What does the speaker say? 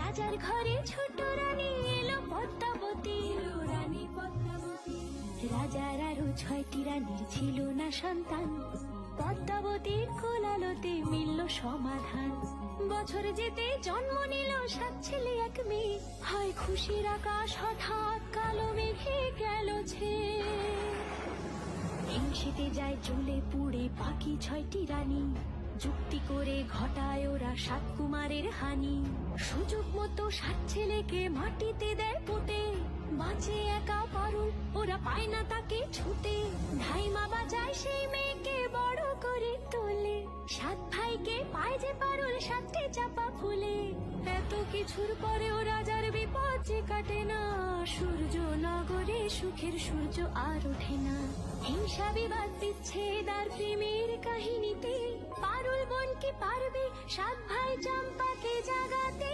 রাজার ঘরে ছোট রানী এলো পদ্মাবতী, এলো রানী পদ্মাবতী। রাজার আরো 6টি রানীর ছিল না সন্তান, পদ্মাবতীর কোলালোতে মিলল সমাধান। বছর যেতে জন্ম নিল 7 ছেলে 1 মেয়ে, হয় খুশির আকাশ হঠাৎ কালো মেঘে গেল ছেয়ে। হিংসেতে যায় জ্বলে পুড়ে বাকি 6টি রানী, যুক্তি করে ঘটায় ওরা 7 কুমারের হানি। সুযোগ মতো 7 ছেলেকে মাটিতে দেয় পুঁতে, বাঁচে একা পারুল, ওরা পায় না তাকে ছুটে। ধাইমা বাজায় সেই মেয়েকে বড় করে তোলে, 7 ভাইকে পায় যে পারুল 7টে চাপা ফুলে। এত কিছুর পরেও রাজার বিপদ যে কাটে না, সূর্য নগরে সুখের সূর্য আর ওঠে না। হিংসা বিবাদ বিচ্ছেদ আর প্রেমের কাহিনীতে পারুল বোন কি পারবে 7 ভাই চম্পাকে জাগাতে।